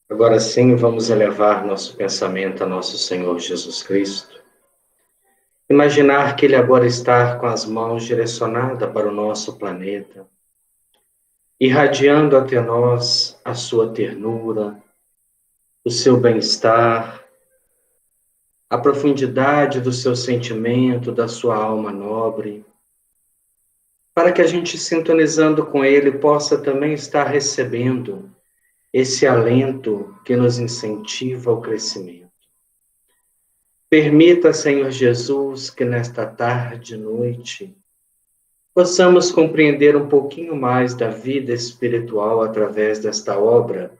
Agora sim, vamos elevar nosso pensamento a nosso Senhor Jesus Cristo. Imaginar que Ele agora está com as mãos direcionadas para o nosso planeta, irradiando até nós a sua ternura, o seu bem-estar, a profundidade do seu sentimento, da sua alma nobre, para que a gente, sintonizando com Ele, possa também estar recebendo esse alento que nos incentiva ao crescimento. Permita, Senhor Jesus, que nesta tarde e noite possamos compreender um pouquinho mais da vida espiritual através desta obra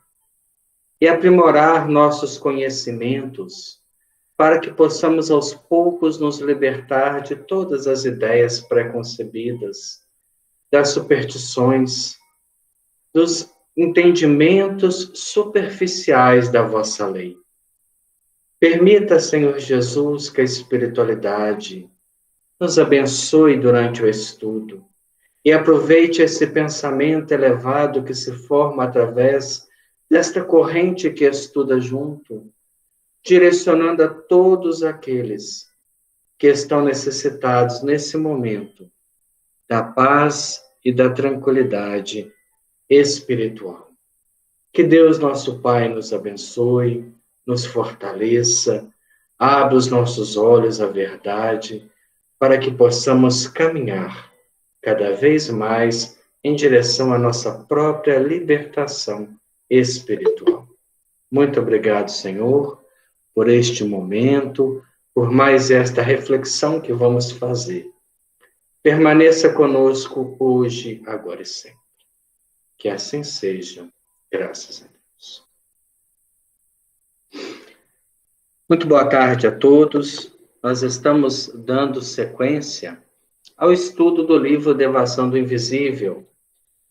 e aprimorar nossos conhecimentos para que possamos aos poucos nos libertar de todas as ideias preconcebidas, das superstições, dos entendimentos superficiais da vossa lei. Permita, Senhor Jesus, que a espiritualidade nos abençoe durante o estudo e aproveite esse pensamento elevado que se forma através desta corrente que estuda junto, direcionando a todos aqueles que estão necessitados nesse momento da paz e da tranquilidade espiritual. Que Deus, nosso Pai, nos abençoe, nos fortaleça, abra os nossos olhos à verdade, para que possamos caminhar cada vez mais em direção à nossa própria libertação espiritual. Muito obrigado, Senhor, por este momento, por mais esta reflexão que vamos fazer. Permaneça conosco hoje, agora e sempre. Que assim seja, graças a Deus. Muito boa tarde a todos. Nós estamos dando sequência ao estudo do livro Devação do Invisível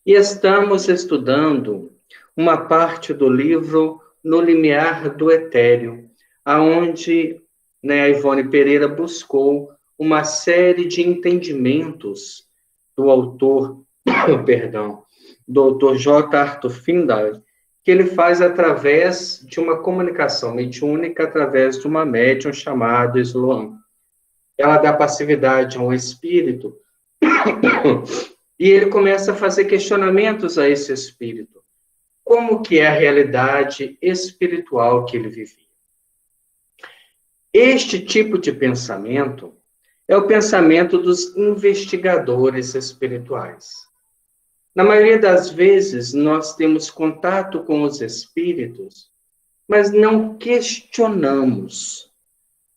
e estamos estudando uma parte do livro No Limiar do Etéreo, aonde a Ivone Pereira buscou uma série de entendimentos do autor, do autor J. Arthur Findlay, que ele faz através de uma comunicação mediúnica, através de uma médium chamada Sloan. Ela dá passividade a um espírito e ele começa a fazer questionamentos a esse espírito. Como que é a realidade espiritual que ele vivia? Este tipo de pensamento é o pensamento dos investigadores espirituais. Na maioria das vezes, nós temos contato com os espíritos, mas não questionamos.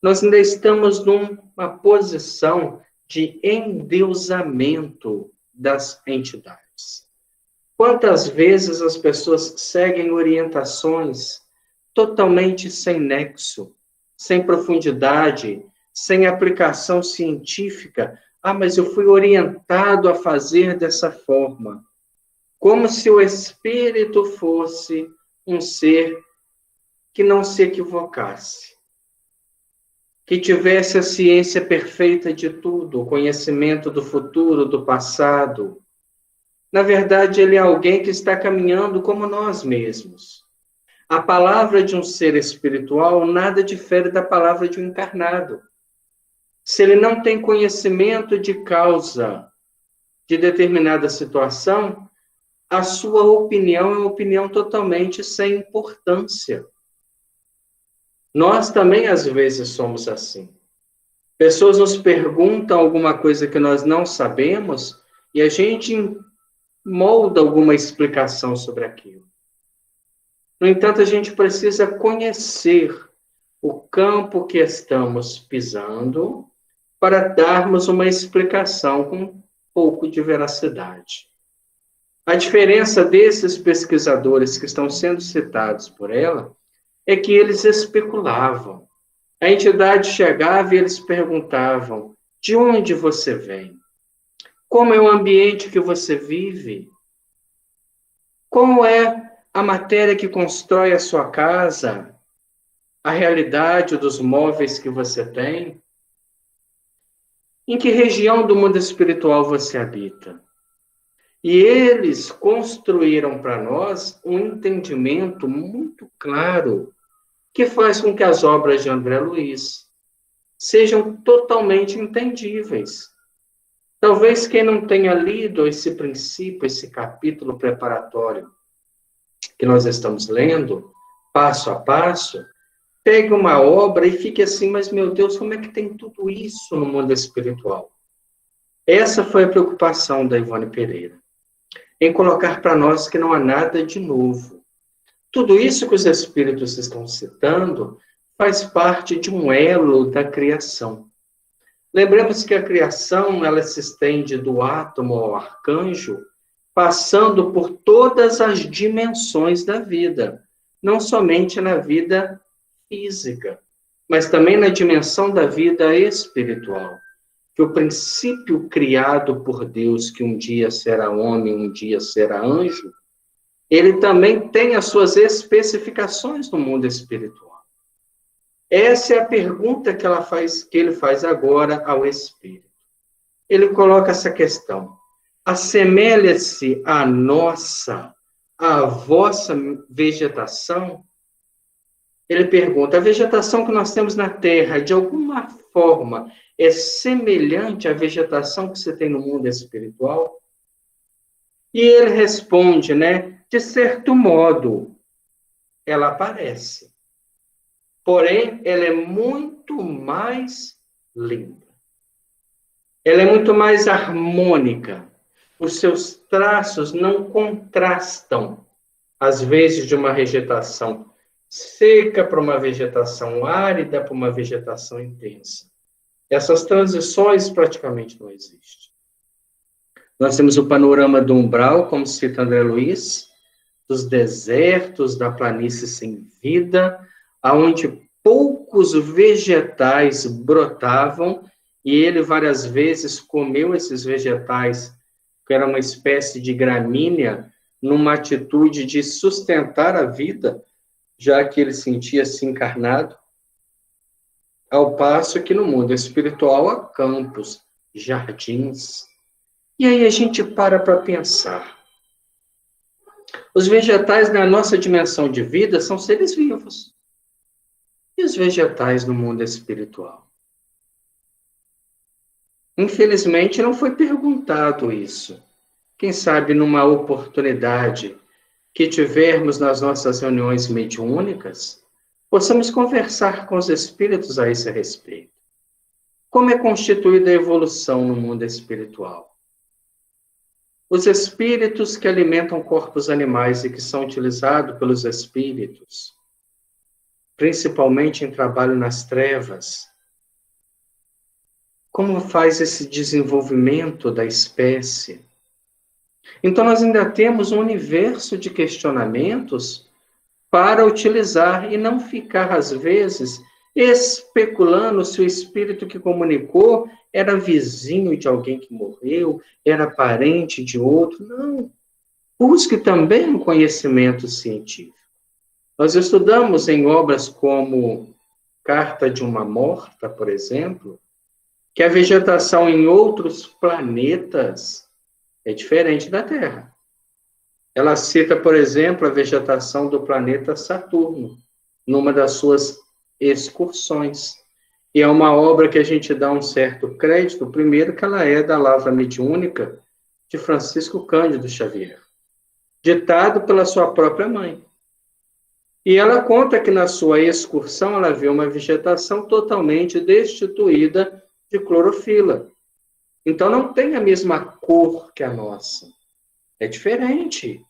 Nós ainda estamos numa posição de endeusamento das entidades. Quantas vezes as pessoas seguem orientações totalmente sem nexo, sem profundidade, sem aplicação científica? Ah, mas eu fui orientado a fazer dessa forma. Como se o espírito fosse um ser que não se equivocasse, que tivesse a ciência perfeita de tudo, o conhecimento do futuro, do passado. Na verdade, ele é alguém que está caminhando como nós mesmos. A palavra de um ser espiritual nada difere da palavra de um encarnado. Se ele não tem conhecimento de causa de determinada situação, a sua opinião é uma opinião totalmente sem importância. Nós também, às vezes, somos assim. Pessoas nos perguntam alguma coisa que nós não sabemos e a gente molda alguma explicação sobre aquilo. No entanto, a gente precisa conhecer o campo que estamos pisando para darmos uma explicação com um pouco de veracidade. A diferença desses pesquisadores que estão sendo citados por ela é que eles especulavam. A entidade chegava e eles perguntavam: de onde você vem? Como é o ambiente que você vive? Como é a matéria que constrói a sua casa? A realidade dos móveis que você tem? Em que região do mundo espiritual você habita? E eles construíram para nós um entendimento muito claro que faz com que as obras de André Luiz sejam totalmente entendíveis. Talvez quem não tenha lido esse princípio, esse capítulo preparatório que nós estamos lendo, passo a passo, pegue uma obra e fique assim, mas meu Deus, como é que tem tudo isso no mundo espiritual? Essa foi a preocupação da Ivone Pereira, em colocar para nós que não há nada de novo. Tudo isso que os espíritos estão citando faz parte de um elo da criação. Lembremos que a criação, ela se estende do átomo ao arcanjo, passando por todas as dimensões da vida, não somente na vida física, mas também na dimensão da vida espiritual. Que o princípio criado por Deus, que um dia será homem, um dia será anjo, ele também tem as suas especificações no mundo espiritual. Essa é a pergunta que ele faz agora ao Espírito. Ele coloca essa questão: assemelha-se a vossa vegetação? Ele pergunta: a vegetação que nós temos na Terra, de alguma forma, é semelhante à vegetação que você tem no mundo espiritual? E ele responde, de certo modo, ela parece. Porém, ela é muito mais linda. Ela é muito mais harmônica. Os seus traços não contrastam, às vezes, de uma vegetação seca para uma vegetação árida, para uma vegetação intensa. Essas transições praticamente não existem. Nós temos o panorama do umbral, como cita André Luiz, dos desertos, da planície sem vida, aonde poucos vegetais brotavam, e ele várias vezes comeu esses vegetais, que era uma espécie de gramínea, numa atitude de sustentar a vida, já que ele sentia-se encarnado, ao passo que no mundo espiritual há campos, jardins. E aí a gente para pensar. Os vegetais na nossa dimensão de vida são seres vivos. E os vegetais no mundo espiritual? Infelizmente não foi perguntado isso. Quem sabe numa oportunidade que tivermos nas nossas reuniões mediúnicas, possamos conversar com os espíritos a esse respeito. Como é constituída a evolução no mundo espiritual? Os espíritos que alimentam corpos animais e que são utilizados pelos espíritos, principalmente em trabalho nas trevas, como faz esse desenvolvimento da espécie? Então, nós ainda temos um universo de questionamentos para utilizar e não ficar, às vezes, especulando se o espírito que comunicou era vizinho de alguém que morreu, era parente de outro. Não. Busque também um conhecimento científico. Nós estudamos em obras como Carta de uma Morta, por exemplo, que a vegetação em outros planetas é diferente da Terra. Ela cita, por exemplo, a vegetação do planeta Saturno, numa das suas excursões. E é uma obra que a gente dá um certo crédito, primeiro que ela é da Lavra Mediúnica de Francisco Cândido Xavier, ditado pela sua própria mãe. E ela conta que na sua excursão ela viu uma vegetação totalmente destituída de clorofila. Então não tem a mesma cor que a nossa. É diferente.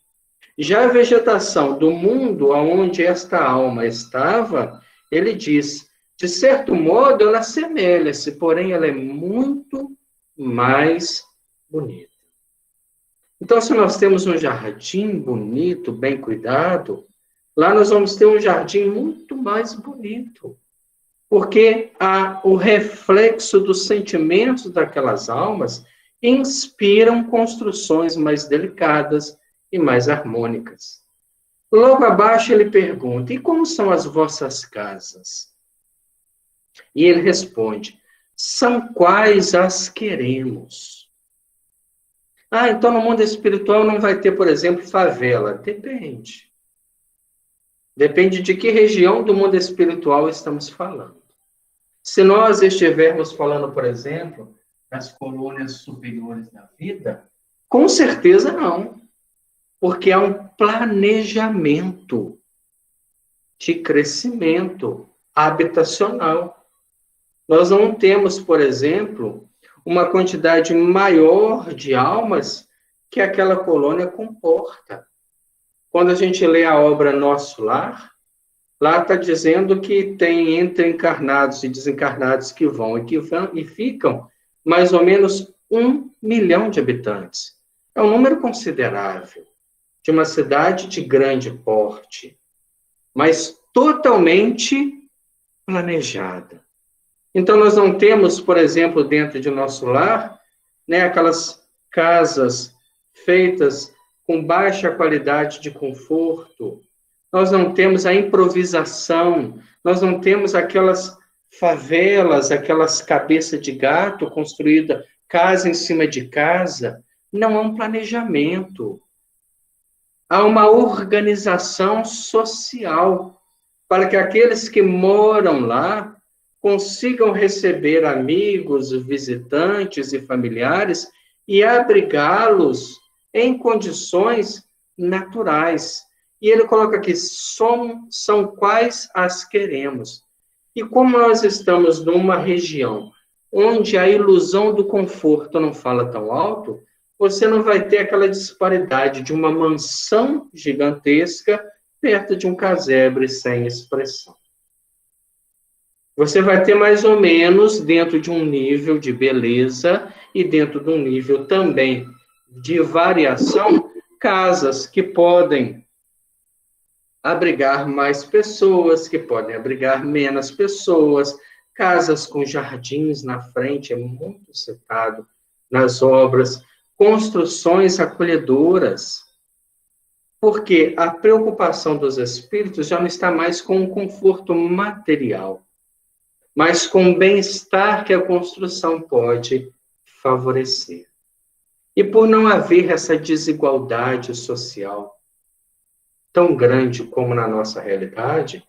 Já a vegetação do mundo onde esta alma estava, ele diz, de certo modo ela assemelha-se, porém ela é muito mais bonita. Então, se nós temos um jardim bonito, bem cuidado, lá nós vamos ter um jardim muito mais bonito, porque o reflexo dos sentimentos daquelas almas inspiram construções mais delicadas e mais harmônicas. Logo abaixo ele pergunta, e como são as vossas casas? E ele responde, são quais as queremos. Ah, então no mundo espiritual não vai ter, por exemplo, favela. Depende. Depende de que região do mundo espiritual estamos falando. Se nós estivermos falando, por exemplo, das colônias superiores da vida, com certeza não, porque há um planejamento de crescimento habitacional. Nós não temos, por exemplo, uma quantidade maior de almas que aquela colônia comporta. Quando a gente lê a obra Nosso Lar, lá está dizendo que tem entre encarnados e desencarnados que vão e ficam mais ou menos 1 milhão de habitantes. É um número considerável de uma cidade de grande porte, mas totalmente planejada. Então, nós não temos, por exemplo, dentro de Nosso Lar, né, aquelas casas feitas com baixa qualidade de conforto. Nós não temos a improvisação, nós não temos aquelas favelas, aquelas cabeças de gato construída casa em cima de casa. Não há um planejamento. Há uma organização social para que aqueles que moram lá consigam receber amigos, visitantes e familiares e abrigá-los em condições naturais. E ele coloca aqui, são quais as queremos. E como nós estamos numa região onde a ilusão do conforto não fala tão alto, você não vai ter aquela disparidade de uma mansão gigantesca perto de um casebre sem expressão. Você vai ter mais ou menos, dentro de um nível de beleza e dentro de um nível também de variação, casas que podem abrigar mais pessoas, que podem abrigar menos pessoas, casas com jardins na frente, é muito citado nas obras, construções acolhedoras, porque a preocupação dos espíritos já não está mais com o conforto material, mas com o bem-estar que a construção pode favorecer. E por não haver essa desigualdade social tão grande como na nossa realidade,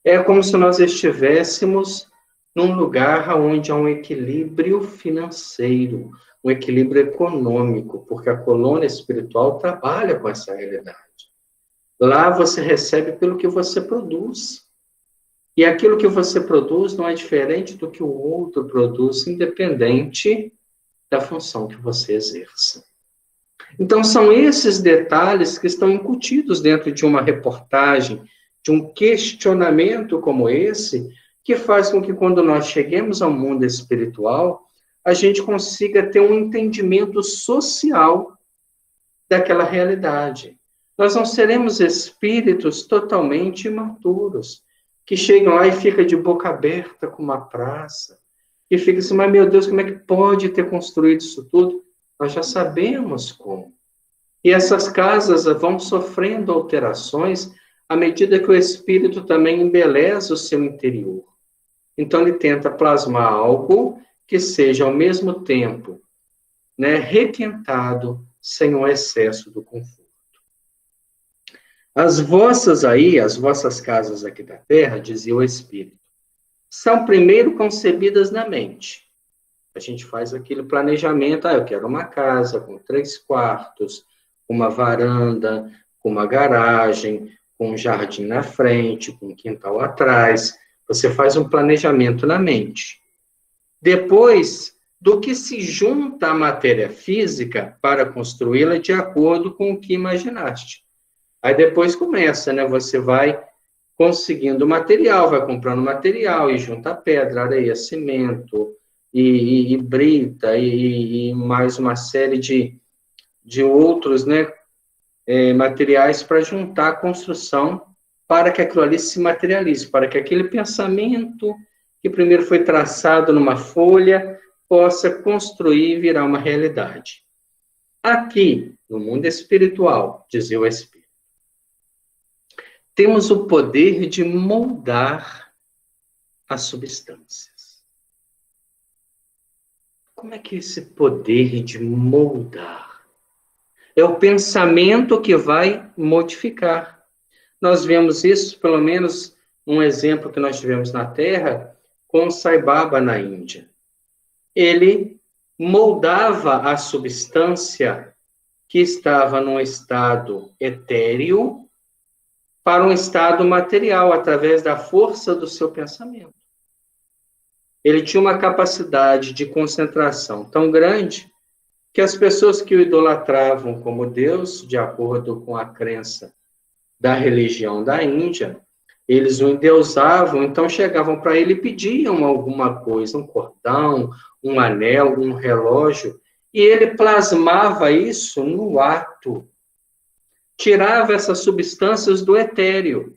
é como se nós estivéssemos num lugar onde há um equilíbrio financeiro, um equilíbrio econômico, porque a colônia espiritual trabalha com essa realidade. Lá você recebe pelo que você produz. E aquilo que você produz não é diferente do que o outro produz, independente da função que você exerça. Então, são esses detalhes que estão incutidos dentro de uma reportagem, de um questionamento como esse, que faz com que, quando nós cheguemos ao mundo espiritual, a gente consiga ter um entendimento social daquela realidade. Nós não seremos espíritos totalmente imaturos, que chegam lá e ficam de boca aberta com uma praça, e fica assim, mas meu Deus, como é que pode ter construído isso tudo? Nós já sabemos como. E essas casas vão sofrendo alterações à medida que o espírito também embeleza o seu interior. Então, ele tenta plasmar algo que seja, ao mesmo tempo, né, requintado, sem o excesso do conforto. As vossas casas aqui da terra, dizia o Espírito, são primeiro concebidas na mente. A gente faz aquele planejamento, eu quero uma casa com 3 quartos, com uma varanda, com uma garagem, com um jardim na frente, com um quintal atrás. Você faz um planejamento na mente. Depois, do que se junta à matéria física para construí-la de acordo com o que imaginaste. Aí depois começa, né? Você vai conseguindo material, vai comprando material e junta pedra, areia, cimento, e brita, e mais uma série de outros, né, materiais para juntar a construção para que aquilo ali se materialize, para que aquele pensamento que primeiro foi traçado numa folha possa construir e virar uma realidade. Aqui, no mundo espiritual, dizia o Espírito, temos o poder de moldar as substâncias. Como é que é esse poder de moldar? É o pensamento que vai modificar. Nós vemos isso, pelo menos um exemplo que nós tivemos na Terra, com Sai Baba na Índia. Ele moldava a substância que estava num estado etéreo para um estado material, através da força do seu pensamento. Ele tinha uma capacidade de concentração tão grande que as pessoas que o idolatravam como Deus, de acordo com a crença da religião da Índia, eles o endeusavam, então chegavam para ele e pediam alguma coisa, um cordão, um anel, um relógio, e ele plasmava isso no ato, tirava essas substâncias do etéreo.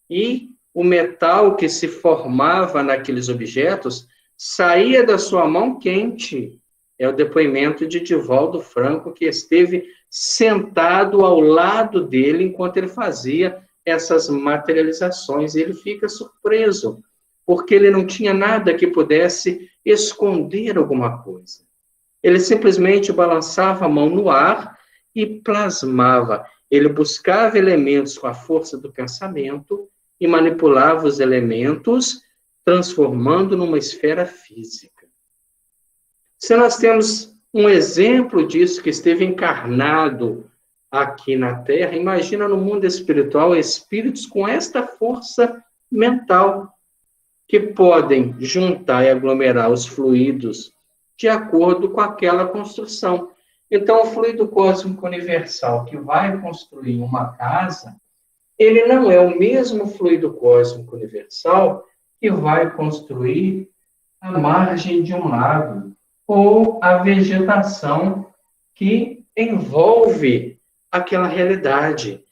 E o metal que se formava naqueles objetos saía da sua mão quente. É o depoimento de Divaldo Franco, que esteve sentado ao lado dele enquanto ele fazia essas materializações. E ele fica surpreso, porque ele não tinha nada que pudesse esconder alguma coisa. Ele simplesmente balançava a mão no ar e plasmava. Ele buscava elementos com a força do pensamento e manipulava os elementos, transformando numa esfera física. Se nós temos um exemplo disso que esteve encarnado aqui na Terra, imagina no mundo espiritual espíritos com esta força mental, que podem juntar e aglomerar os fluidos de acordo com aquela construção. Então, o fluido cósmico universal que vai construir uma casa, ele não é o mesmo fluido cósmico universal que vai construir a margem de um lago ou a vegetação que envolve aquela realidade.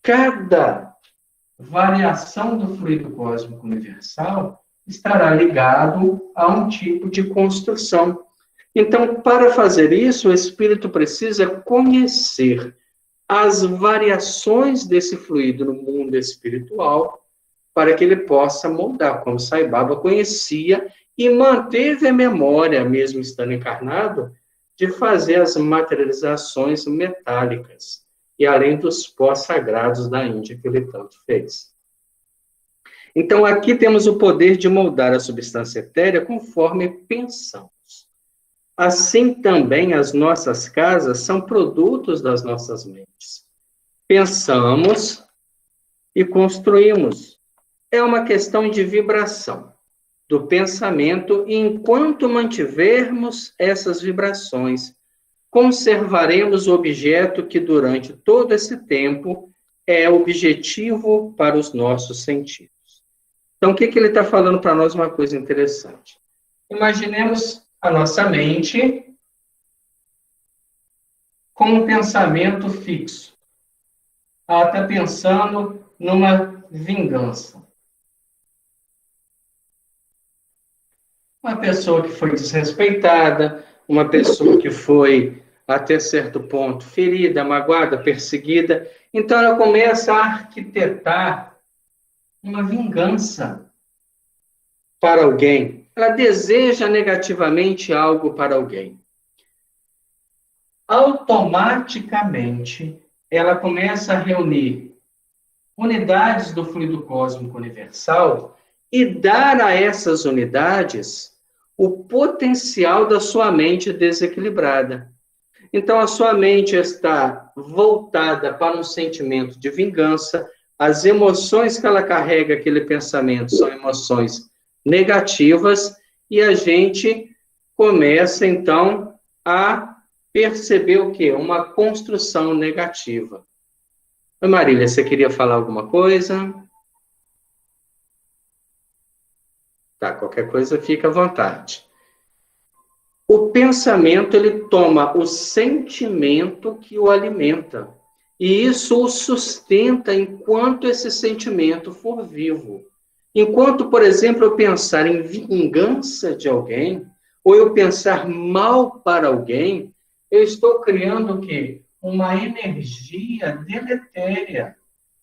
Cada variação do fluido cósmico universal estará ligado a um tipo de construção. Então, para fazer isso, o espírito precisa conhecer as variações desse fluido no mundo espiritual, para que ele possa moldar, como Sai Baba conhecia e manteve a memória, mesmo estando encarnado, de fazer as materializações metálicas, e além dos pós sagrados da Índia que ele tanto fez. Então, aqui temos o poder de moldar a substância etérea conforme pensamos. Assim também as nossas casas são produtos das nossas mentes. Pensamos e construímos. É uma questão de vibração do pensamento, e enquanto mantivermos essas vibrações, conservaremos o objeto que durante todo esse tempo é objetivo para os nossos sentidos. Então, o que ele está falando para nós? Uma coisa interessante. Imaginemos a nossa mente com um pensamento fixo. Ela está pensando numa vingança. Uma pessoa que foi desrespeitada, uma pessoa que foi, até certo ponto, ferida, magoada, perseguida. Então, ela começa a arquitetar uma vingança para alguém. Ela deseja negativamente algo para alguém. Automaticamente, ela começa a reunir unidades do fluido cósmico universal e dar a essas unidades o potencial da sua mente desequilibrada. Então, a sua mente está voltada para um sentimento de vingança. As emoções que ela carrega, aquele pensamento, são emoções negativas, e a gente começa, então, a perceber o quê? Uma construção negativa. Oi, Marília, você queria falar alguma coisa? Tá, qualquer coisa fica à vontade. O pensamento, ele toma o sentimento que o alimenta, e isso o sustenta enquanto esse sentimento for vivo. Enquanto, por exemplo, eu pensar em vingança de alguém, ou eu pensar mal para alguém, eu estou criando o quê? Uma energia deletéria.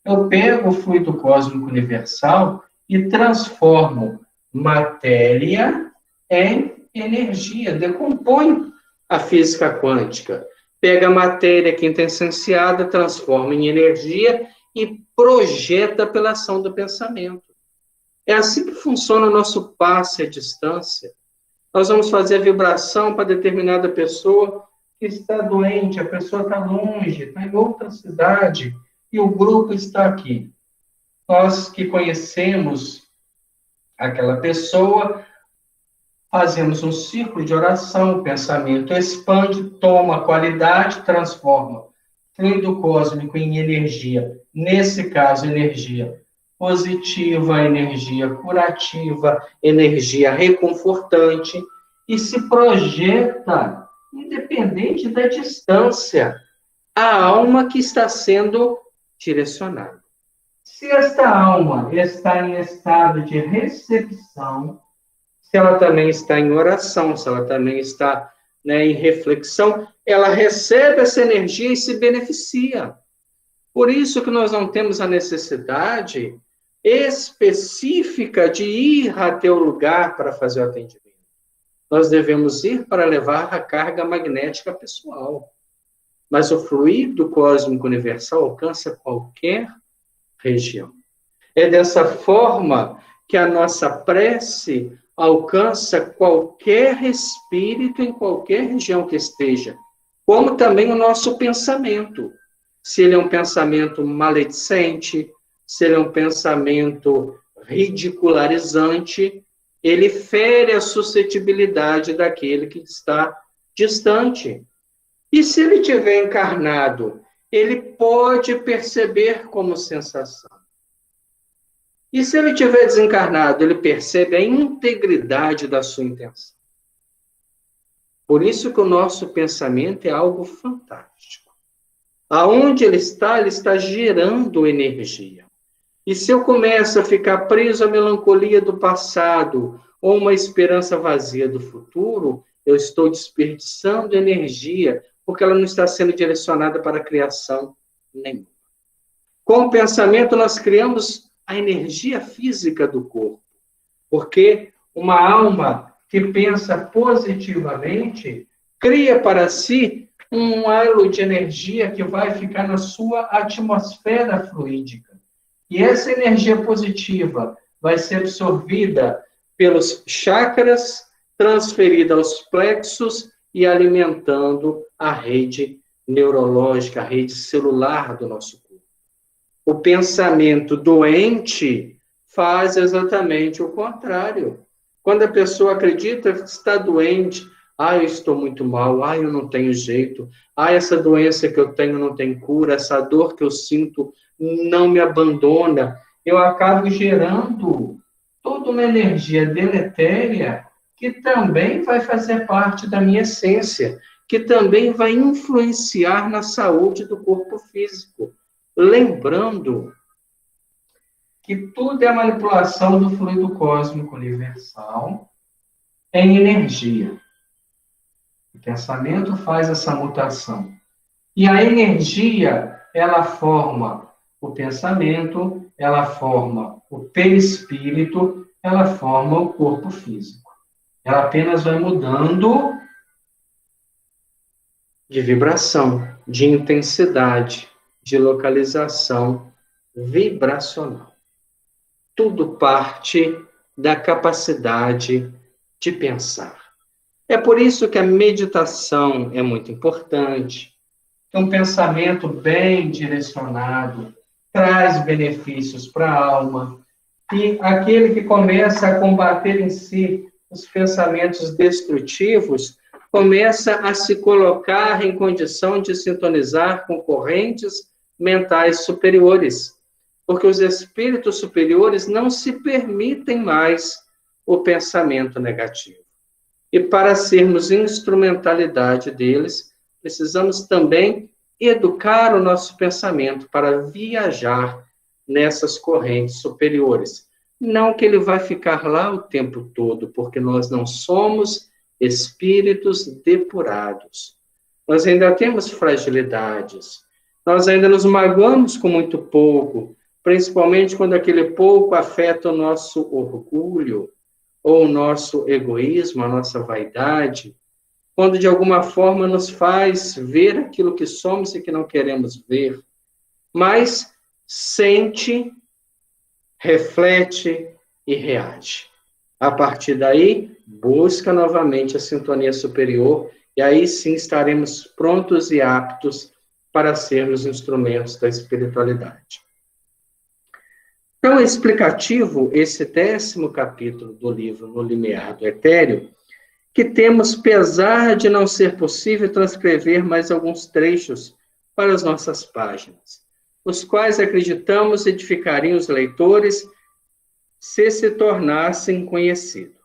Eu pego o fluido cósmico universal e transformo matéria em energia, decompõe a física quântica. pega a matéria quintessenciada, transforma em energia e projeta pela ação do pensamento. É assim que funciona o nosso passe à distância. Nós vamos fazer a vibração para determinada pessoa que está doente, a pessoa está longe, está em outra cidade, e o grupo está aqui. Nós que conhecemos aquela pessoa, fazemos um círculo de oração, o pensamento expande, toma qualidade, transforma fluido cósmico em energia. Nesse caso, energia positiva, energia curativa, energia reconfortante, e se projeta, independente da distância, a alma que está sendo direcionada. Se esta alma está em estado de recepção, se ela também está em oração, se ela também está, em reflexão, ela recebe essa energia e se beneficia. Por isso que nós não temos a necessidade específica de ir até o lugar para fazer o atendimento. Nós devemos ir para levar a carga magnética pessoal. Mas o fluido cósmico universal alcança qualquer região. É dessa forma que a nossa prece alcança qualquer espírito em qualquer região que esteja, como também o nosso pensamento. Se ele é um pensamento maledicente, se ele é um pensamento ridicularizante, ele fere a suscetibilidade daquele que está distante. E se ele estiver encarnado, ele pode perceber como sensação. E se ele estiver desencarnado, ele percebe a integridade da sua intenção. Por isso que o nosso pensamento é algo fantástico. Aonde ele está gerando energia. E se eu começo a ficar preso à melancolia do passado ou uma esperança vazia do futuro, eu estou desperdiçando energia, porque ela não está sendo direcionada para a criação nenhuma. Com o pensamento, nós criamos a energia física do corpo, porque uma alma que pensa positivamente cria para si um halo de energia que vai ficar na sua atmosfera fluídica. E essa energia positiva vai ser absorvida pelos chakras, transferida aos plexos e alimentando a rede neurológica, a rede celular do nosso corpo. O pensamento doente faz exatamente o contrário. Quando a pessoa acredita que está doente, eu estou muito mal, eu não tenho jeito, essa doença que eu tenho não tem cura, essa dor que eu sinto não me abandona, eu acabo gerando toda uma energia deletéria que também vai fazer parte da minha essência, que também vai influenciar na saúde do corpo físico. Lembrando que tudo é manipulação do fluido cósmico universal em energia. O pensamento faz essa mutação. E a energia, ela forma o pensamento, ela forma o perispírito, ela forma o corpo físico. Ela apenas vai mudando de vibração, de intensidade, de localização vibracional. Tudo parte da capacidade de pensar. É por isso que a meditação é muito importante, que um pensamento bem direcionado traz benefícios para a alma, e aquele que começa a combater em si os pensamentos destrutivos começa a se colocar em condição de sintonizar com correntes mentais superiores, porque os espíritos superiores não se permitem mais o pensamento negativo. E para sermos instrumentalidade deles, precisamos também educar o nosso pensamento para viajar nessas correntes superiores. Não que ele vai ficar lá o tempo todo, porque nós não somos espíritos depurados. Nós ainda temos fragilidades. Nós ainda nos magoamos com muito pouco, principalmente quando aquele pouco afeta o nosso orgulho, ou o nosso egoísmo, a nossa vaidade. quando de alguma forma nos faz ver aquilo que somos e que não queremos ver, mas sente, reflete e reage. A partir daí, busca novamente a sintonia superior e aí sim estaremos prontos e aptos para sermos instrumentos da espiritualidade. Então, é explicativo esse 10º capítulo do livro No Limiar do Etéreo, que temos, apesar de não ser possível transcrever mais alguns trechos para as nossas páginas, os quais acreditamos edificariam os leitores se tornassem conhecidos.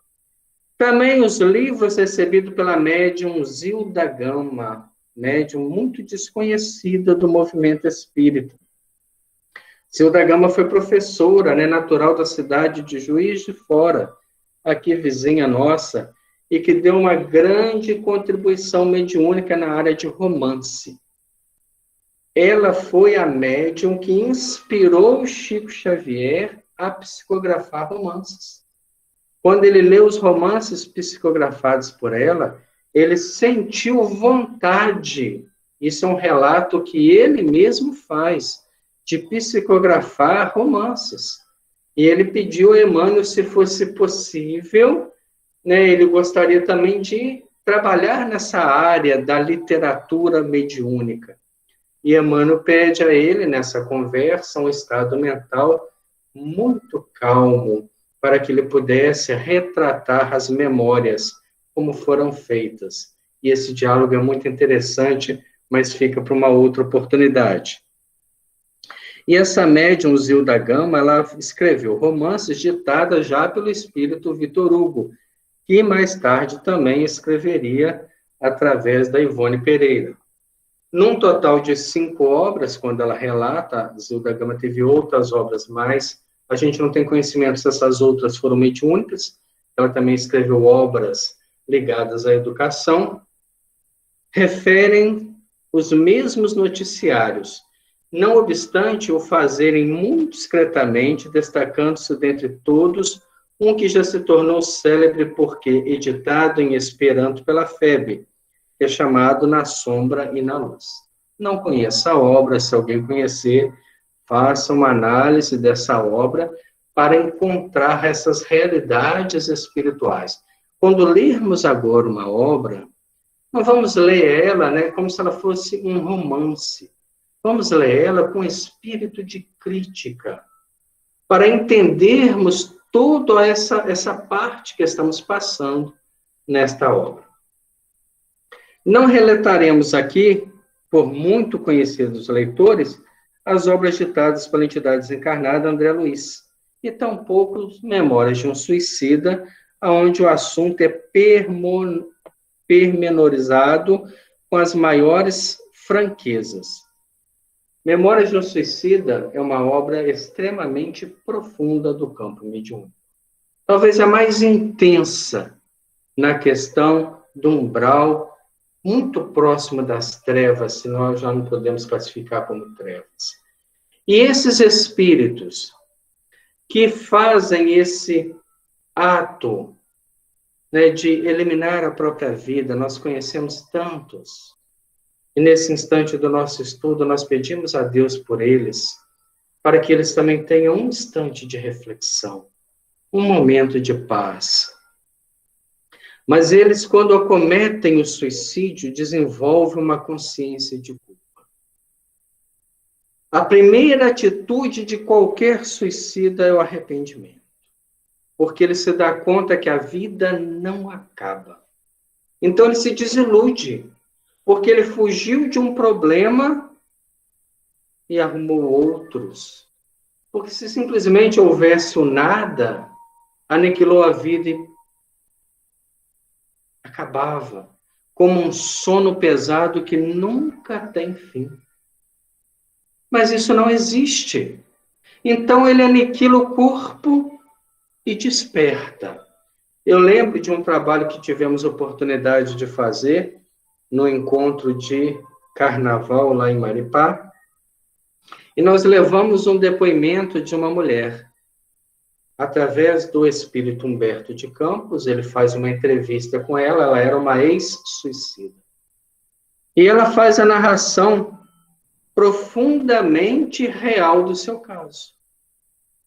Também os livros recebidos pela médium Zilda Gama, médium muito desconhecida do movimento espírita. Zilda Gama foi professora, natural da cidade de Juiz de Fora, aqui vizinha nossa, e que deu uma grande contribuição mediúnica na área de romance. Ela foi a médium que inspirou Chico Xavier a psicografar romances. Quando ele leu os romances psicografados por ela, ele sentiu vontade, isso é um relato que ele mesmo faz, de psicografar romances. E ele pediu a Emmanuel, se fosse possível, ele gostaria também de trabalhar nessa área da literatura mediúnica. E Emmanuel pede a ele, nessa conversa, um estado mental muito calmo, para que ele pudesse retratar as memórias como foram feitas. E esse diálogo é muito interessante, mas fica para uma outra oportunidade. E essa médium Zilda Gama, ela escreveu romances ditadas já pelo espírito Victor Hugo, que mais tarde também escreveria através da Ivone Pereira. Num total de 5 obras, quando ela relata, Zilda Gama teve outras obras mais, a gente não tem conhecimento se essas outras foram mediúnicas, ela também escreveu obras ligadas à educação, referem os mesmos noticiários, não obstante o fazerem muito discretamente, destacando-se dentre todos um que já se tornou célebre porque editado em Esperanto pela FEB, que é chamado Na Sombra e na Luz. Não conheço a obra, se alguém conhecer, faça uma análise dessa obra para encontrar essas realidades espirituais. Quando lermos agora uma obra, não vamos ler ela como se ela fosse um romance. Vamos ler ela com espírito de crítica, para entendermos toda essa parte que estamos passando nesta obra. Não relataremos aqui, por muito conhecidos leitores, as obras ditadas pela entidade desencarnada André Luiz, e tampouco Memórias de um Suicida, onde o assunto é pormenorizado com as maiores franquezas. Memórias de um Suicida é uma obra extremamente profunda do campo mediúnico. Talvez a mais intensa na questão do umbral, muito próximo das trevas, se nós já não podemos classificar como trevas. E esses espíritos que fazem esse ato de eliminar a própria vida, nós conhecemos tantos. E nesse instante do nosso estudo, nós pedimos a Deus por eles, para que eles também tenham um instante de reflexão, um momento de paz. Mas eles, quando acometem o suicídio, desenvolvem uma consciência de culpa. A primeira atitude de qualquer suicida é o arrependimento, porque ele se dá conta que a vida não acaba. Então ele se desilude, porque ele fugiu de um problema e arrumou outros. Porque se simplesmente houvesse o nada, aniquilou a vida e acabava, como um sono pesado que nunca tem fim. Mas isso não existe. Então ele aniquila o corpo e desperta. Eu lembro de um trabalho que tivemos oportunidade de fazer no encontro de carnaval lá em Maripá, e nós levamos um depoimento de uma mulher. através do espírito Humberto de Campos, ele faz uma entrevista com ela, ela era uma ex-suicida. E ela faz a narração profundamente real do seu caso.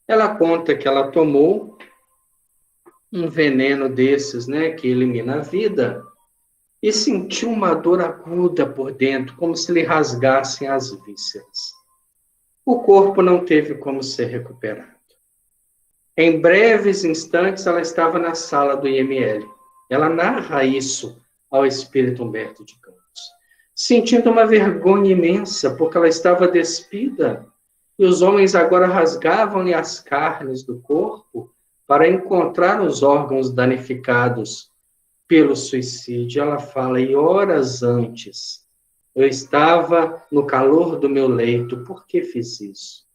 Ela conta que ela tomou um veneno desses, que elimina a vida, e sentiu uma dor aguda por dentro, como se lhe rasgassem as vísceras. O corpo não teve como ser recuperado. Em breves instantes, ela estava na sala do IML. Ela narra isso ao espírito Humberto de Campos, sentindo uma vergonha imensa, porque ela estava despida, e os homens agora rasgavam-lhe as carnes do corpo para encontrar os órgãos danificados pelo suicídio. Ela fala, e horas antes, eu estava no calor do meu leito, por que fiz isso?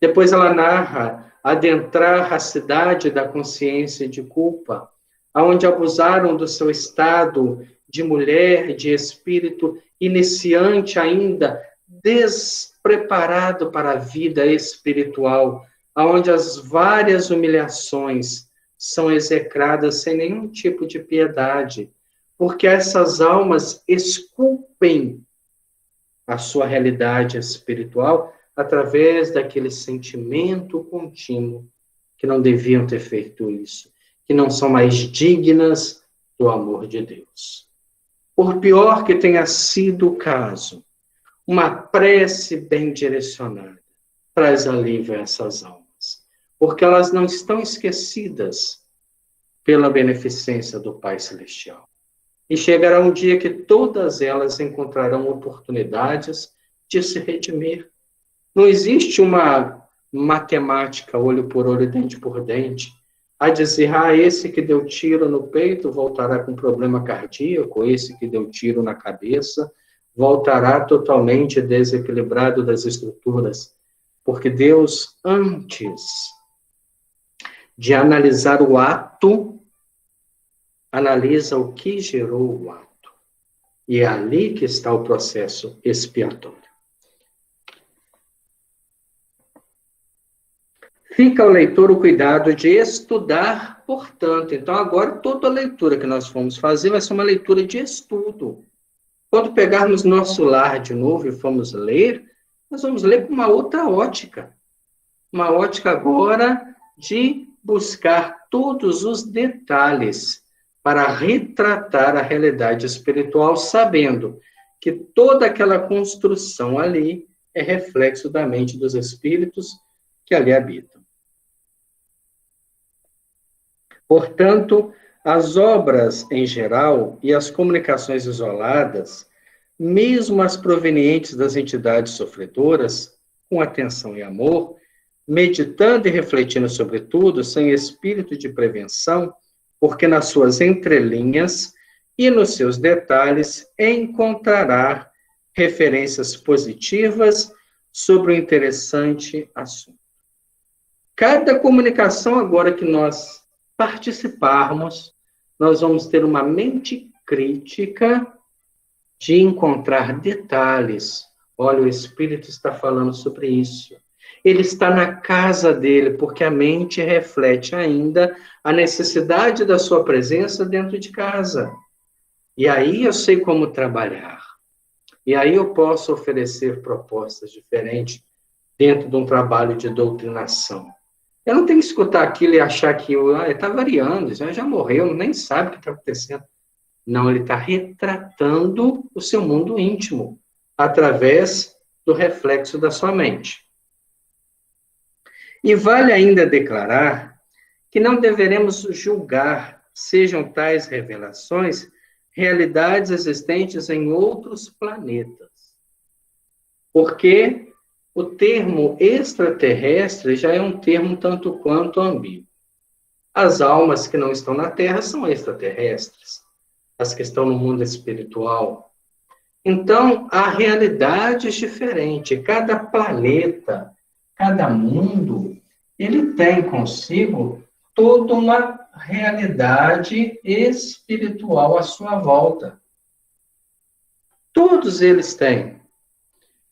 Depois ela narra adentrar a cidade da consciência de culpa, aonde abusaram do seu estado de mulher, de espírito iniciante ainda, despreparado para a vida espiritual, aonde as várias humilhações são execradas sem nenhum tipo de piedade, porque essas almas esculpem a sua realidade espiritual através daquele sentimento contínuo que não deviam ter feito isso, que não são mais dignas do amor de Deus. Por pior que tenha sido o caso, uma prece bem direcionada traz alívio a essas almas, porque elas não estão esquecidas pela beneficência do Pai Celestial. E chegará um dia que todas elas encontrarão oportunidades de se redimir. Não existe uma matemática, olho por olho, dente por dente, a dizer, esse que deu tiro no peito voltará com problema cardíaco, esse que deu tiro na cabeça voltará totalmente desequilibrado das estruturas, porque Deus, antes de analisar o ato, analisa o que gerou o ato. E é ali que está o processo expiatório. Fica ao leitor o cuidado de estudar, portanto. Então, agora, toda a leitura que nós formos fazer vai ser uma leitura de estudo. Quando pegarmos nosso lar de novo e formos ler, nós vamos ler com uma outra ótica. Uma ótica agora de buscar todos os detalhes para retratar a realidade espiritual, sabendo que toda aquela construção ali é reflexo da mente dos espíritos que ali habitam. Portanto, as obras em geral e as comunicações isoladas, mesmo as provenientes das entidades sofredoras, com atenção e amor, meditando e refletindo sobre tudo, sem espírito de prevenção, porque nas suas entrelinhas e nos seus detalhes encontrará referências positivas sobre o interessante assunto. Cada comunicação agora que nós participarmos, nós vamos ter uma mente crítica de encontrar detalhes. Olha, o Espírito está falando sobre isso. Ele está na casa dele, porque a mente reflete ainda a necessidade da sua presença dentro de casa. E aí eu sei como trabalhar. E aí eu posso oferecer propostas diferentes dentro de um trabalho de doutrinação. Eu não tenho que escutar aquilo e achar que ele está variando, já morreu, nem sabe o que está acontecendo. Não, ele está retratando o seu mundo íntimo, através do reflexo da sua mente. E vale ainda declarar que não deveremos julgar, sejam tais revelações, realidades existentes em outros planetas. Porque o termo extraterrestre já é um termo tanto quanto ambíguo. As almas que não estão na Terra são extraterrestres, as que estão no mundo espiritual. Então, há realidades diferentes. Cada planeta, cada mundo, ele tem consigo toda uma realidade espiritual à sua volta. Todos eles têm.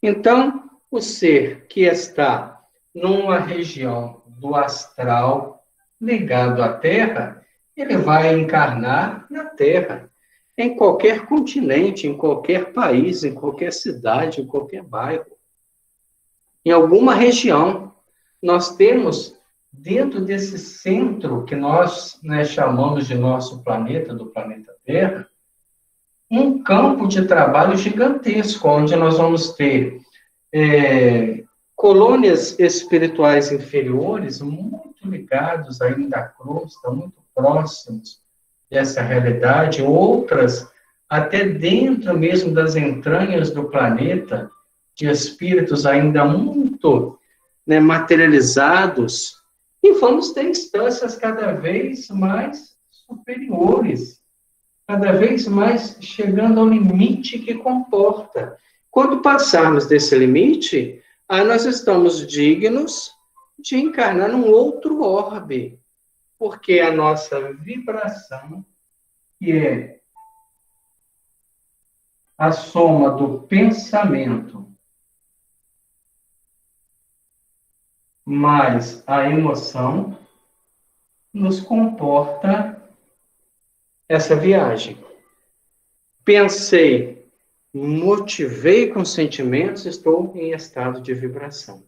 Então, o ser que está numa região do astral ligado à Terra, ele vai encarnar na Terra, em qualquer continente, em qualquer país, em qualquer cidade, em qualquer bairro, em alguma região. Nós temos, dentro desse centro que nós, né, chamamos de nosso planeta, do planeta Terra, um campo de trabalho gigantesco, onde nós vamos ter colônias espirituais inferiores muito ligados ainda à crosta, muito próximos dessa realidade, outras até dentro mesmo das entranhas do planeta, de espíritos ainda muito, né, materializados, e vamos ter instâncias cada vez mais superiores, cada vez mais chegando ao limite que comporta. Quando passarmos desse limite, aí nós estamos dignos de encarnar num outro orbe, porque a nossa vibração, que é a soma do pensamento mais a emoção, nos comporta essa viagem. Pensei, motivei com sentimentos, estou em estado de vibração.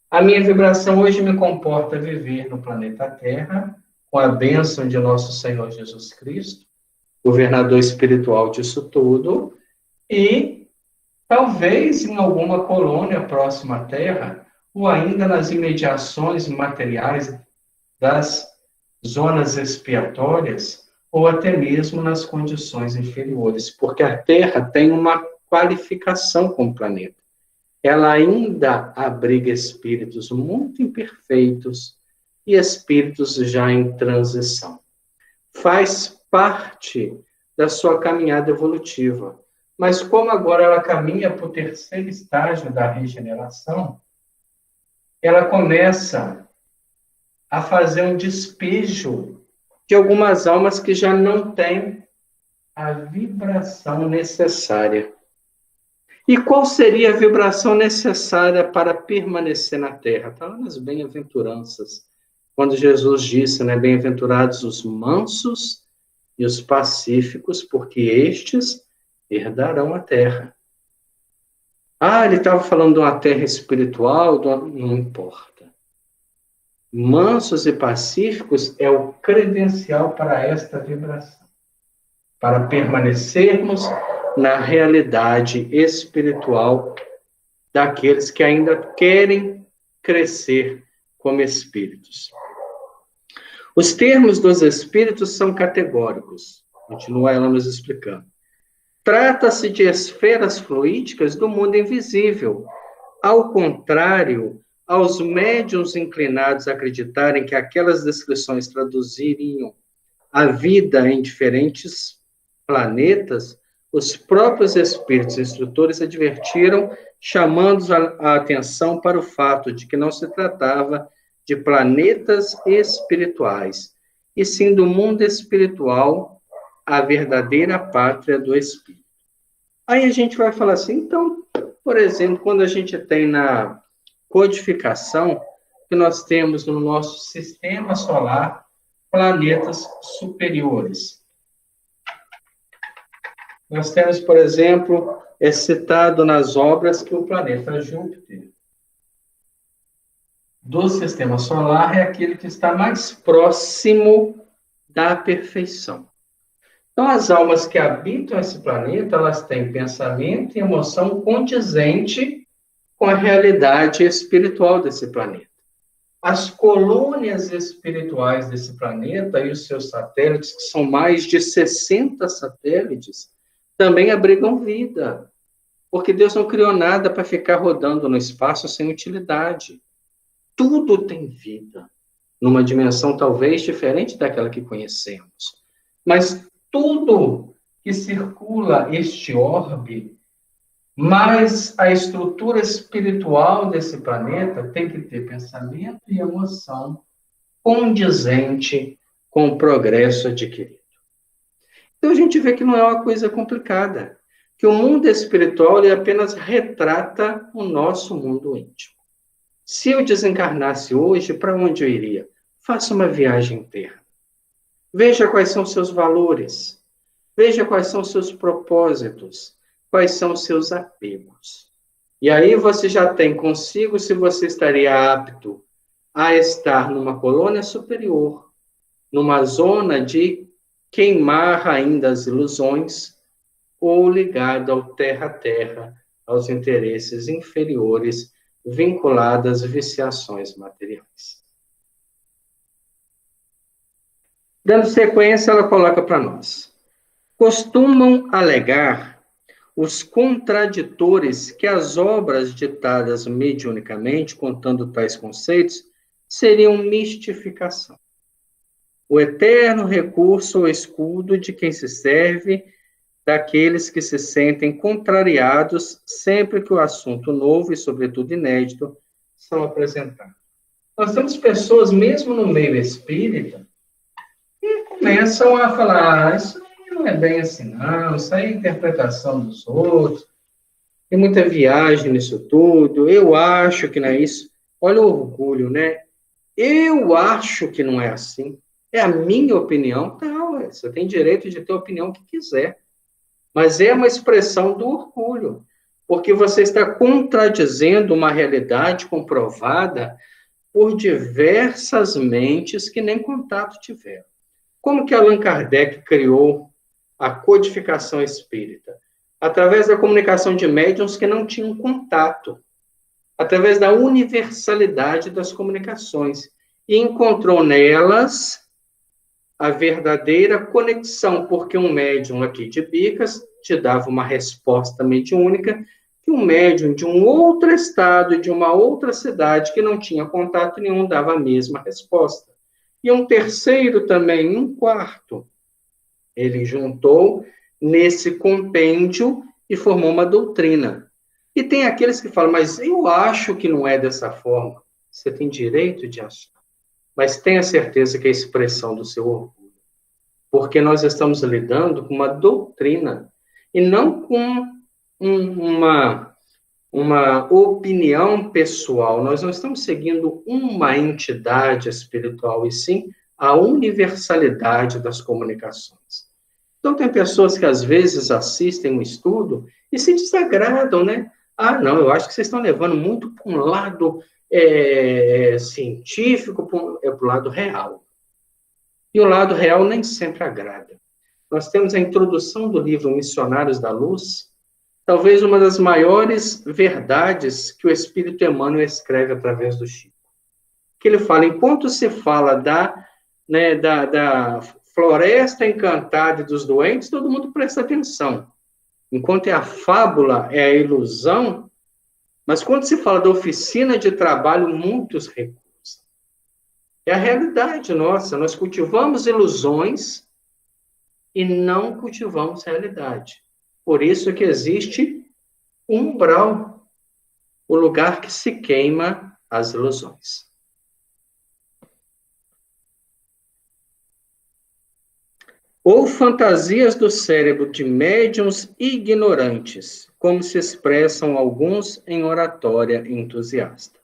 A minha vibração hoje me comporta viver no planeta Terra, com a bênção de nosso Senhor Jesus Cristo, governador espiritual disso tudo, e talvez em alguma colônia próxima à Terra, ou ainda nas imediações materiais das zonas expiatórias, ou até mesmo nas condições inferiores, porque a Terra tem uma qualificação com o planeta. Ela ainda abriga espíritos muito imperfeitos e espíritos já em transição. Faz parte da sua caminhada evolutiva. Mas como agora ela caminha para o terceiro estágio da regeneração, ela começa a fazer um despejo de algumas almas que já não têm a vibração necessária. E qual seria a vibração necessária para permanecer na Terra? Está lá nas bem-aventuranças, quando Jesus disse, né, bem-aventurados os mansos e os pacíficos, porque estes herdarão a Terra. Ele estava falando de uma terra espiritual, não importa. Mansos e pacíficos é o credencial para esta vibração, para permanecermos na realidade espiritual daqueles que ainda querem crescer como espíritos. Os termos dos espíritos são categóricos, continua ela nos explicando. Trata-se de esferas fluídicas do mundo invisível. Ao contrário, aos médiuns inclinados a acreditarem que aquelas descrições traduziriam a vida em diferentes planetas, os próprios espíritos instrutores advertiram, chamando a atenção para o fato de que não se tratava de planetas espirituais, e sim do mundo espiritual, a verdadeira pátria do espírito. Aí a gente vai falar assim, então, por exemplo, quando a gente tem na codificação, que nós temos no nosso sistema solar planetas superiores. Nós temos, por exemplo, é citado nas obras que o planeta Júpiter do sistema solar é aquele que está mais próximo da perfeição. Então, as almas que habitam esse planeta, elas têm pensamento e emoção condizente com a realidade espiritual desse planeta. As colônias espirituais desse planeta e os seus satélites, que são mais de 60 satélites, também abrigam vida, porque Deus não criou nada para ficar rodando no espaço sem utilidade. Tudo tem vida, numa dimensão talvez diferente daquela que conhecemos. Mas tudo que circula este orbe, mas a estrutura espiritual desse planeta tem que ter pensamento e emoção condizente com o progresso adquirido. Então a gente vê que não é uma coisa complicada, que o mundo espiritual ele apenas retrata o nosso mundo íntimo. Se eu desencarnasse hoje, para onde eu iria? faça uma viagem interna. Veja quais são seus valores. Veja quais são seus propósitos. Quais são seus apegos. E aí você já tem consigo se você estaria apto a estar numa colônia superior, numa zona de queimar ainda as ilusões, ou ligado ao terra-terra, aos interesses inferiores, vinculados às viciações materiais. Dando sequência, ela coloca para nós. Costumam alegar os contraditores que as obras ditadas mediunicamente, contando tais conceitos, seriam mistificação. O eterno recurso ou escudo de quem se serve daqueles que se sentem contrariados sempre que o assunto novo e, sobretudo, inédito são apresentados. Nós temos pessoas, mesmo no meio espírita, que começam a falar, isso aí não é bem assim não, isso aí é interpretação dos outros, tem muita viagem nisso tudo, eu acho que não é isso. Olha o orgulho, né? Eu acho que não é assim. É a minha opinião? Não, você tem direito de ter a opinião que quiser. Mas é uma expressão do orgulho, porque você está contradizendo uma realidade comprovada por diversas mentes que nem contato tiveram. Como que Allan Kardec criou a codificação espírita? Através da comunicação de médiuns que não tinham contato, através da universalidade das comunicações, e encontrou nelas a verdadeira conexão, porque um médium aqui de Bicas te dava uma resposta mediúnica que um médium de um outro estado, de uma outra cidade, que não tinha contato nenhum, dava a mesma resposta. E um terceiro também, um quarto, ele juntou nesse compêndio e formou uma doutrina. E tem aqueles que falam, mas eu acho que não é dessa forma. Você tem direito de achar. Mas tenha certeza que é a expressão do seu orgulho. Porque nós estamos lidando com uma doutrina e não com uma opinião pessoal. Nós não estamos seguindo uma entidade espiritual, e sim a universalidade das comunicações. Então, tem pessoas que às vezes assistem um estudo e se desagradam, né? Ah, não, eu acho que vocês estão levando muito para um lado científico, para o lado real. E o lado real nem sempre agrada. Nós temos a introdução do livro Missionários da Luz, talvez uma das maiores verdades que o Espírito Emmanuel escreve através do Chico. Que ele fala, enquanto se fala da floresta encantada e dos doentes, todo mundo presta atenção. Enquanto é a fábula, é a ilusão, mas quando se fala da oficina de trabalho, muitos recusam. É a realidade nossa, nós cultivamos ilusões e não cultivamos realidade. Por isso que existe umbral, o lugar que se queima as ilusões. Ou fantasias do cérebro de médiuns ignorantes, como se expressam alguns em oratória entusiasta.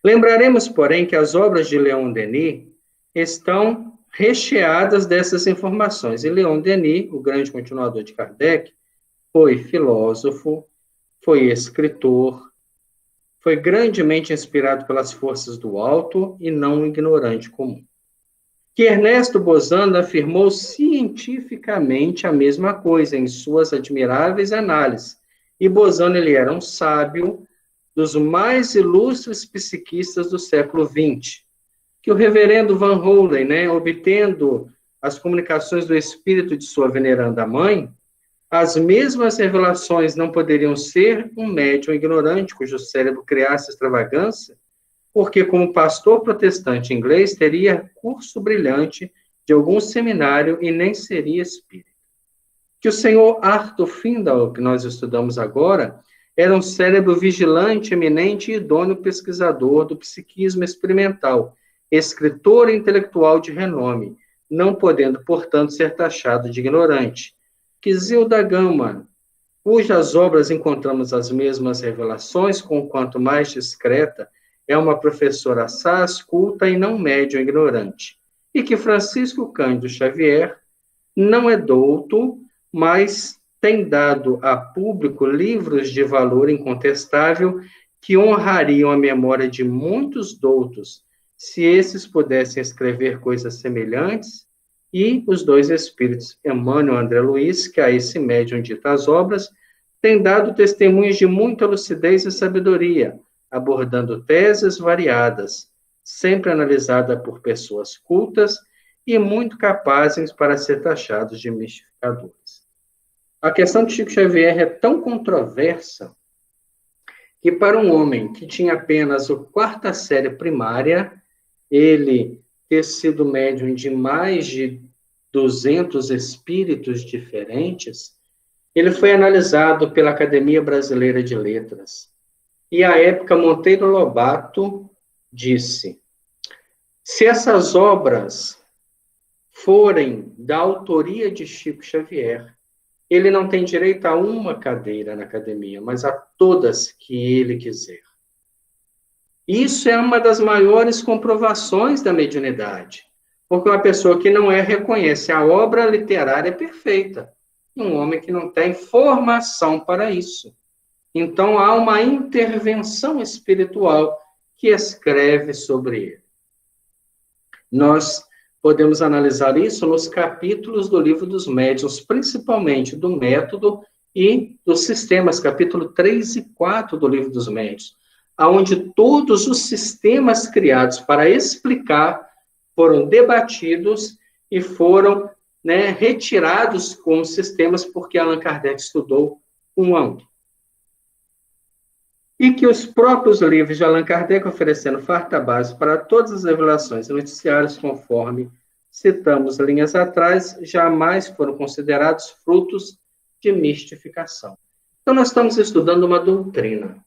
Lembraremos, porém, que as obras de Leon Denis estão recheadas dessas informações. E Leon Denis, o grande continuador de Kardec, foi filósofo, foi escritor, foi grandemente inspirado pelas forças do alto e não um ignorante comum. Que Ernesto Bozano afirmou cientificamente a mesma coisa em suas admiráveis análises. E Bozano, ele era um sábio dos mais ilustres psiquistas do século XX. Que o reverendo Van Holen, obtendo as comunicações do espírito de sua veneranda mãe, as mesmas revelações não poderiam ser um médium ignorante cujo cérebro criasse extravagância, porque, como pastor protestante inglês, teria curso brilhante de algum seminário e nem seria espírita. Que o senhor Arthur Findall, que nós estudamos agora, era um cérebro vigilante, eminente e idôneo pesquisador do psiquismo experimental, escritor e intelectual de renome, não podendo, portanto, ser taxado de ignorante. Que Zilda Gama, cujas obras encontramos as mesmas revelações, conquanto mais discreta é uma professora assaz, culta e não médium ignorante. E que Francisco Cândido Xavier não é douto, mas tem dado a público livros de valor incontestável que honrariam a memória de muitos doutos, se esses pudessem escrever coisas semelhantes, e os dois espíritos, Emmanuel e André Luiz, que a esse médium dita as obras, têm dado testemunhos de muita lucidez e sabedoria, abordando teses variadas, sempre analisada por pessoas cultas e muito capazes para ser taxados de mistificadores. A questão de Chico Xavier é tão controversa que para um homem que tinha apenas a quarta série primária, ele ter sido médium de mais de 200 espíritos diferentes, ele foi analisado pela Academia Brasileira de Letras. E, à época, Monteiro Lobato disse: se essas obras forem da autoria de Chico Xavier, ele não tem direito a uma cadeira na academia, mas a todas que ele quiser. Isso é uma das maiores comprovações da mediunidade, porque uma pessoa que não reconhece a obra literária perfeita, um homem que não tem formação para isso. Então, há uma intervenção espiritual que escreve sobre ele. Nós podemos analisar isso nos capítulos do Livro dos Médiuns, principalmente do método e dos sistemas, capítulo 3 e 4 do Livro dos Médiuns, onde todos os sistemas criados para explicar foram debatidos e foram retirados como sistemas, porque Allan Kardec estudou um a um. E que os próprios livros de Allan Kardec, oferecendo farta base para todas as revelações e noticiários, conforme citamos linhas atrás, jamais foram considerados frutos de mistificação. Então, nós estamos estudando uma doutrina.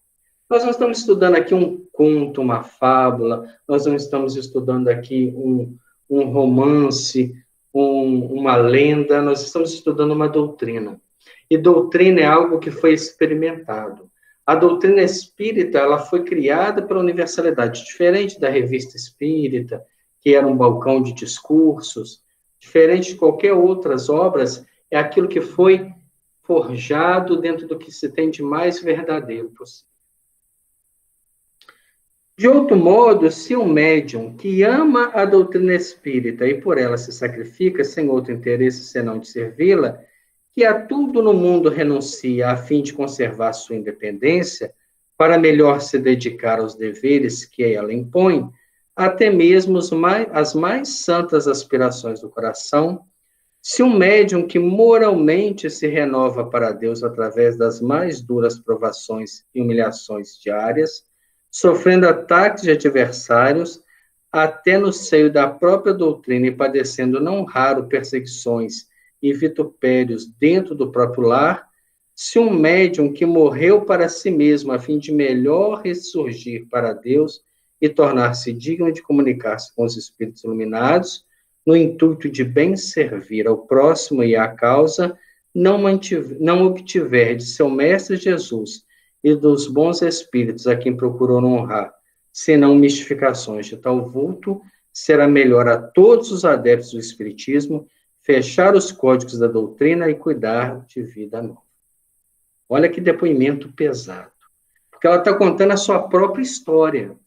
Nós não estamos estudando aqui um conto, uma fábula, nós não estamos estudando aqui um romance, uma lenda, nós estamos estudando uma doutrina. E doutrina é algo que foi experimentado. A doutrina espírita, ela foi criada pela universalidade, diferente da revista espírita, que era um balcão de discursos, diferente de qualquer outras obras, é aquilo que foi forjado dentro do que se tem de mais verdadeiro possível. De outro modo, se um médium que ama a doutrina espírita e por ela se sacrifica sem outro interesse senão de servi-la, que a tudo no mundo renuncia a fim de conservar sua independência, para melhor se dedicar aos deveres que ela impõe, até mesmo as mais santas aspirações do coração, se um médium que moralmente se renova para Deus através das mais duras provações e humilhações diárias, sofrendo ataques de adversários, até no seio da própria doutrina e padecendo não raro perseguições e vitupérios dentro do próprio lar, se um médium que morreu para si mesmo a fim de melhor ressurgir para Deus e tornar-se digno de comunicar-se com os espíritos iluminados, no intuito de bem servir ao próximo e à causa, não obtiver de seu Mestre Jesus e dos bons espíritos a quem procurou honrar, senão mistificações de tal vulto, será melhor a todos os adeptos do Espiritismo fechar os códigos da doutrina e cuidar de vida nova. Olha que depoimento pesado, porque ela está contando a sua própria história.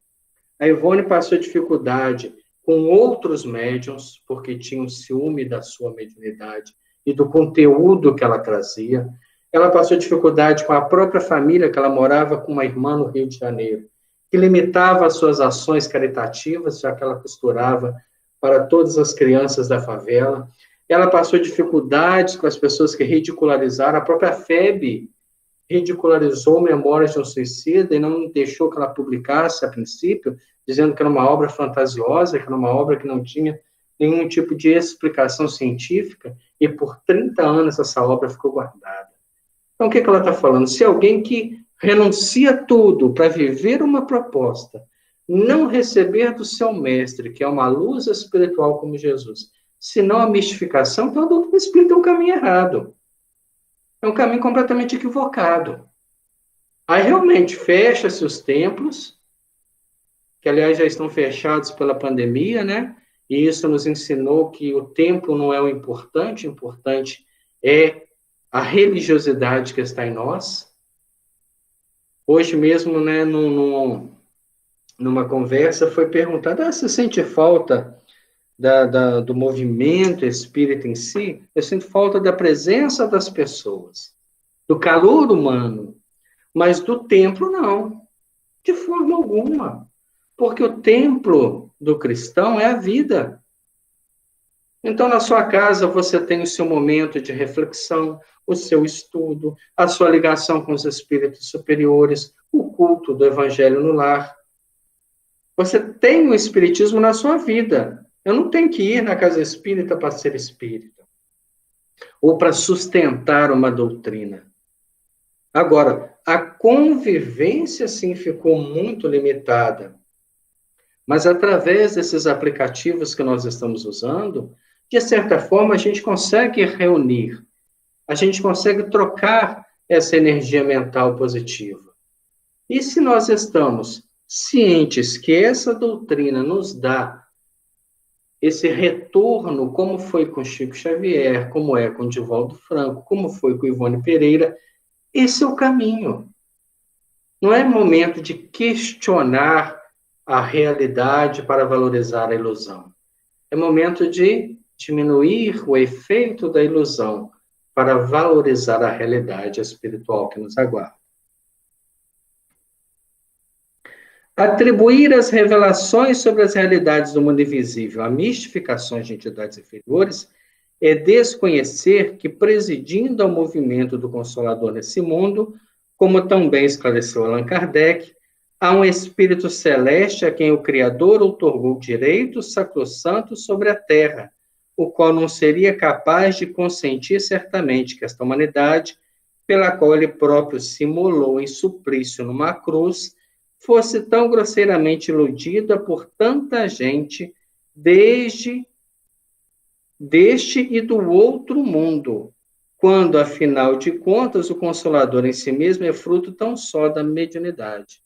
A Ivone passou dificuldade com outros médiuns, porque tinham ciúme da sua mediunidade e do conteúdo que ela trazia. Ela passou dificuldade com a própria família, que ela morava com uma irmã no Rio de Janeiro, que limitava as suas ações caritativas, já que ela costurava para todas as crianças da favela. Ela passou dificuldades com as pessoas que ridicularizaram. A própria FEB ridicularizou Memórias de um Suicida e não deixou que ela publicasse a princípio, dizendo que era uma obra fantasiosa, que era uma obra que não tinha nenhum tipo de explicação científica, e por 30 anos essa obra ficou guardada. Então, o que ela está falando? Se alguém que renuncia tudo para viver uma proposta, não receber do seu mestre, que é uma luz espiritual como Jesus, senão a mistificação, então a doutrina espírita é um caminho errado. É um caminho completamente equivocado. Aí realmente fecha-se os templos, que aliás já estão fechados pela pandemia, né? E isso nos ensinou que o tempo não é o importante é a religiosidade que está em nós. Hoje mesmo, né, numa conversa, foi perguntado, você sente falta do movimento espírita em si? Eu sinto falta da presença das pessoas, do calor humano, mas do templo não, de forma alguma. Porque o templo do cristão é a vida. Então, na sua casa, você tem o seu momento de reflexão, o seu estudo, a sua ligação com os espíritos superiores, o culto do evangelho no lar. Você tem o espiritismo na sua vida. Eu não tenho que ir na casa espírita para ser espírita, ou para sustentar uma doutrina. Agora, a convivência, sim, ficou muito limitada. Mas através desses aplicativos que nós estamos usando, de certa forma, a gente consegue reunir, a gente consegue trocar essa energia mental positiva. E se nós estamos cientes que essa doutrina nos dá esse retorno, como foi com Chico Xavier, como é com Divaldo Franco, como foi com Ivone Pereira, esse é o caminho. Não é momento de questionar a realidade para valorizar a ilusão. É momento de diminuir o efeito da ilusão para valorizar a realidade espiritual que nos aguarda. Atribuir as revelações sobre as realidades do mundo invisível a mistificações de entidades inferiores é desconhecer que, presidindo ao movimento do Consolador nesse mundo, como também esclareceu Allan Kardec, há um espírito celeste a quem o Criador outorgou direitos sacrossantos sobre a terra, o qual não seria capaz de consentir certamente que esta humanidade, pela qual ele próprio se imolou em suplício numa cruz, fosse tão grosseiramente iludida por tanta gente deste e do outro mundo, quando, afinal de contas, o Consolador em si mesmo é fruto tão só da mediunidade.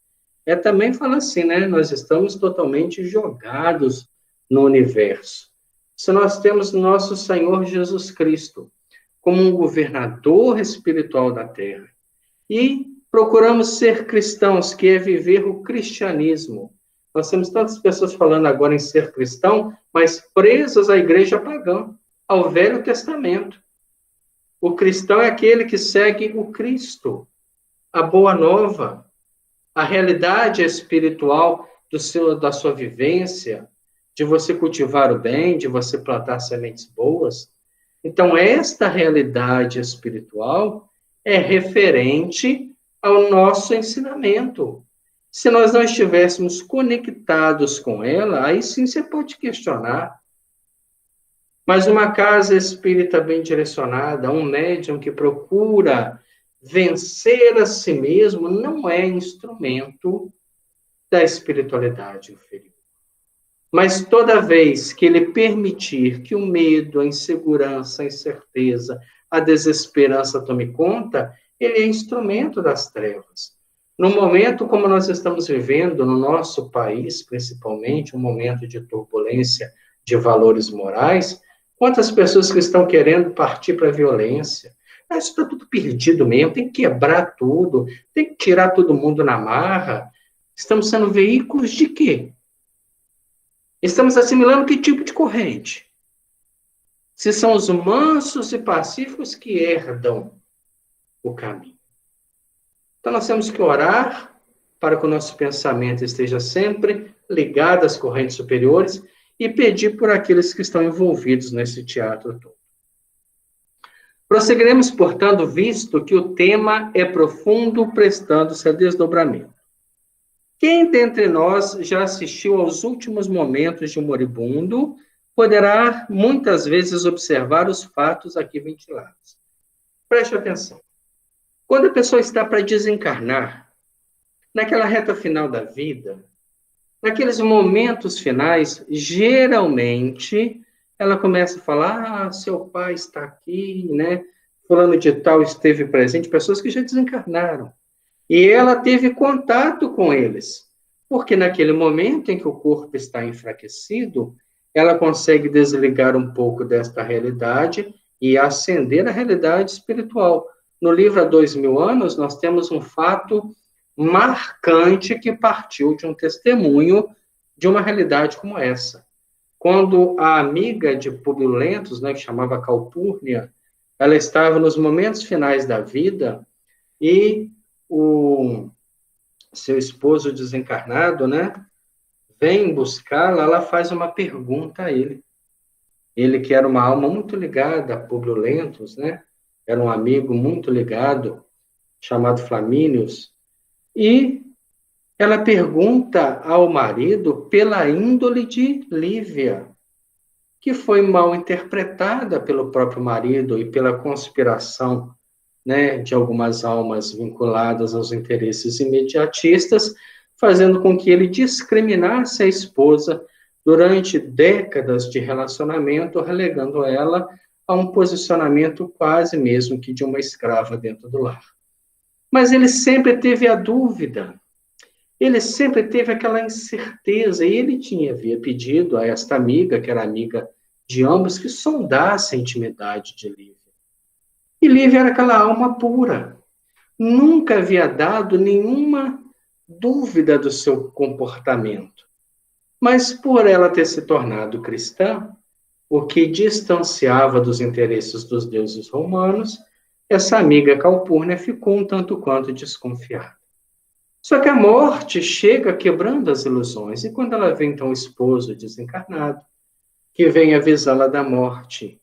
Também fala assim, né? Nós estamos totalmente jogados no universo. Se nós temos nosso Senhor Jesus Cristo como um governador espiritual da Terra e procuramos ser cristãos, que é viver o cristianismo. Nós temos tantas pessoas falando agora em ser cristão, mas presas à igreja pagã, ao Velho Testamento. O cristão é aquele que segue o Cristo, a boa nova, a realidade espiritual da sua vivência, de você cultivar o bem, de você plantar sementes boas. Então, esta realidade espiritual é referente ao nosso ensinamento. Se nós não estivéssemos conectados com ela, aí sim você pode questionar. Mas uma casa espírita bem direcionada, um médium que procura vencer a si mesmo, não é instrumento da espiritualidade inferior. Mas toda vez que ele permitir que o medo, a insegurança, a incerteza, a desesperança tome conta, ele é instrumento das trevas. No momento como nós estamos vivendo, no nosso país, principalmente, um momento de turbulência de valores morais, quantas pessoas que estão querendo partir para a violência? Isso está tudo perdido mesmo, tem que quebrar tudo, tem que tirar todo mundo na marra. Estamos sendo veículos de quê? Estamos assimilando que tipo de corrente? Se são os mansos e pacíficos que herdam o caminho. Então, nós temos que orar para que o nosso pensamento esteja sempre ligado às correntes superiores e pedir por aqueles que estão envolvidos nesse teatro todo. Prosseguiremos, portanto, visto que o tema é profundo, prestando-se a desdobramento. Quem dentre nós já assistiu aos últimos momentos de um moribundo poderá, muitas vezes, observar os fatos aqui ventilados. Preste atenção. Quando a pessoa está para desencarnar, naquela reta final da vida, naqueles momentos finais, geralmente, ela começa a falar, seu pai está aqui, né? Fulano de tal esteve presente, pessoas que já desencarnaram. E ela teve contato com eles. Porque naquele momento em que o corpo está enfraquecido, ela consegue desligar um pouco desta realidade e ascender à realidade espiritual. No livro Há 2000 anos, nós temos um fato marcante que partiu de um testemunho de uma realidade como essa. Quando a amiga de Públio Lentos, né, que chamava Calpurnia, ela estava nos momentos finais da vida e o seu esposo desencarnado, né, vem buscá-la, ela faz uma pergunta a ele. Ele que era uma alma muito ligada a Públio Lentos, né, era um amigo muito ligado, chamado Flamínios, e ela pergunta ao marido pela índole de Lívia, que foi mal interpretada pelo próprio marido e pela conspiração, né, de algumas almas vinculadas aos interesses imediatistas, fazendo com que ele discriminasse a esposa durante décadas de relacionamento, relegando ela a um posicionamento quase mesmo que de uma escrava dentro do lar. Mas ele sempre teve a dúvida, ele sempre teve aquela incerteza, e ele havia pedido a esta amiga, que era amiga de ambos, que sondasse a intimidade de Lívia. E Lívia era aquela alma pura, nunca havia dado nenhuma dúvida do seu comportamento. Mas por ela ter se tornado cristã, o que distanciava dos interesses dos deuses romanos, essa amiga Calpurnia ficou um tanto quanto desconfiada. Só que a morte chega quebrando as ilusões, e quando ela vê então o esposo desencarnado, que vem avisá-la da morte,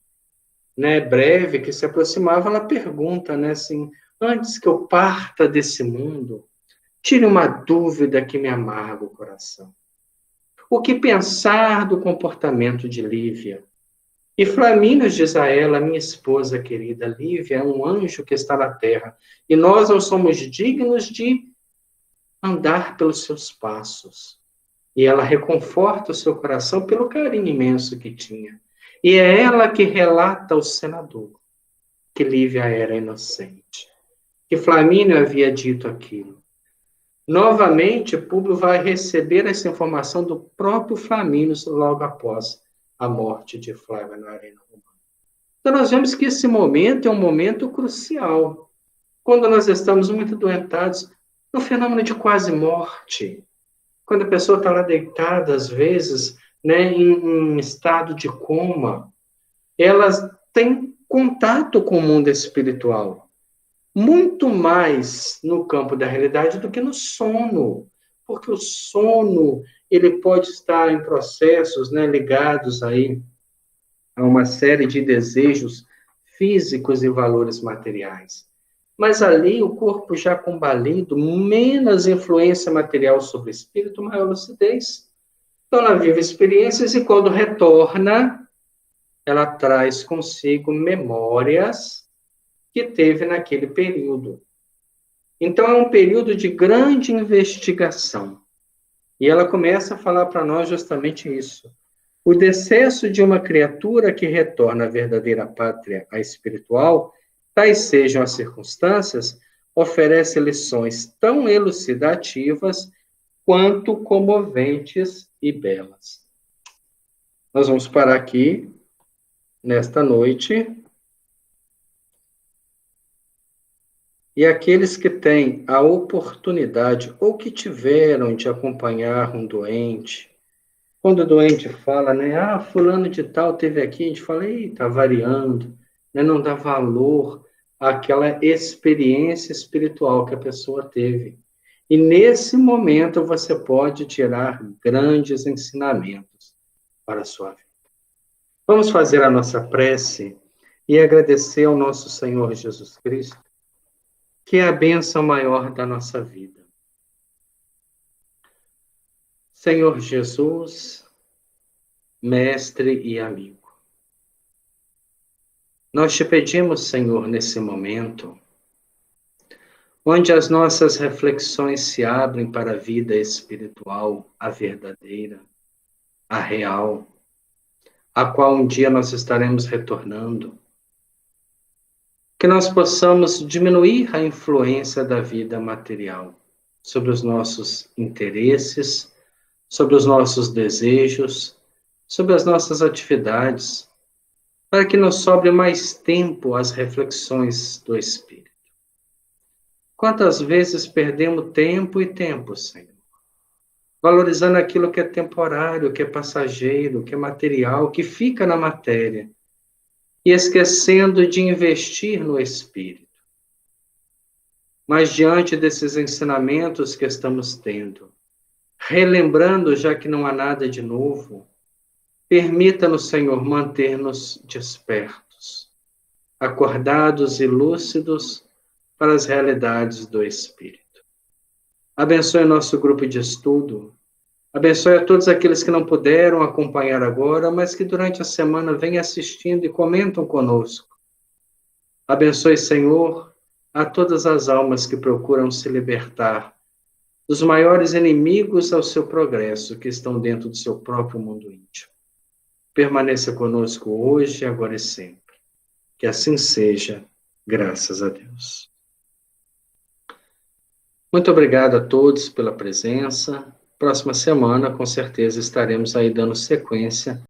né, breve, que se aproximava, ela pergunta, né, assim, antes que eu parta desse mundo, tire uma dúvida que me amarga o coração. O que pensar do comportamento de Lívia? E Flamínios diz a ela, minha esposa querida, Lívia é um anjo que está na terra, e nós não somos dignos de andar pelos seus passos. E ela reconforta o seu coração pelo carinho imenso que tinha. E é ela que relata ao senador que Lívia era inocente, que Flamínio havia dito aquilo. Novamente, Públio vai receber essa informação do próprio Flamínio logo após a morte de Flávia na Arena Romana. Então, nós vemos que esse momento é um momento crucial. Quando nós estamos muito doentados, no fenômeno de quase morte, quando a pessoa está lá deitada, às vezes, né, em estado de coma, elas têm contato com o mundo espiritual, muito mais no campo da realidade do que no sono, porque o sono ele pode estar em processos, né, ligados aí a uma série de desejos físicos e valores materiais. Mas ali o corpo já combalido, menos influência material sobre o espírito, maior lucidez. Então ela vive experiências e quando retorna, ela traz consigo memórias que teve naquele período. Então é um período de grande investigação. E ela começa a falar para nós justamente isso. O decesso de uma criatura que retorna à verdadeira pátria, a espiritual, tais sejam as circunstâncias, oferece lições tão elucidativas quanto comoventes e belas. Nós vamos parar aqui, nesta noite. E aqueles que têm a oportunidade, ou que tiveram de acompanhar um doente, quando o doente fala, né, fulano de tal teve aqui, a gente fala, está variando, né, não dá valor àquela experiência espiritual que a pessoa teve. E nesse momento você pode tirar grandes ensinamentos para a sua vida. Vamos fazer a nossa prece e agradecer ao nosso Senhor Jesus Cristo, que é a bênção maior da nossa vida. Senhor Jesus, mestre e amigo, nós te pedimos, Senhor, nesse momento, onde as nossas reflexões se abrem para a vida espiritual, a verdadeira, a real, a qual um dia nós estaremos retornando, que nós possamos diminuir a influência da vida material sobre os nossos interesses, sobre os nossos desejos, sobre as nossas atividades, para que nos sobre mais tempo às reflexões do Espírito. Quantas vezes perdemos tempo e tempo, Senhor, valorizando aquilo que é temporário, que é passageiro, que é material, que fica na matéria, e esquecendo de investir no Espírito. Mas diante desses ensinamentos que estamos tendo, relembrando, já que não há nada de novo, permita-nos, Senhor, manter-nos despertos, acordados e lúcidos para as realidades do Espírito. Abençoe nosso grupo de estudo, abençoe a todos aqueles que não puderam acompanhar agora, mas que durante a semana vêm assistindo e comentam conosco. Abençoe, Senhor, a todas as almas que procuram se libertar dos maiores inimigos ao seu progresso, que estão dentro do seu próprio mundo íntimo. Permaneça conosco hoje, agora e sempre. Que assim seja, graças a Deus. Muito obrigado a todos pela presença. Próxima semana, com certeza, estaremos aí dando sequência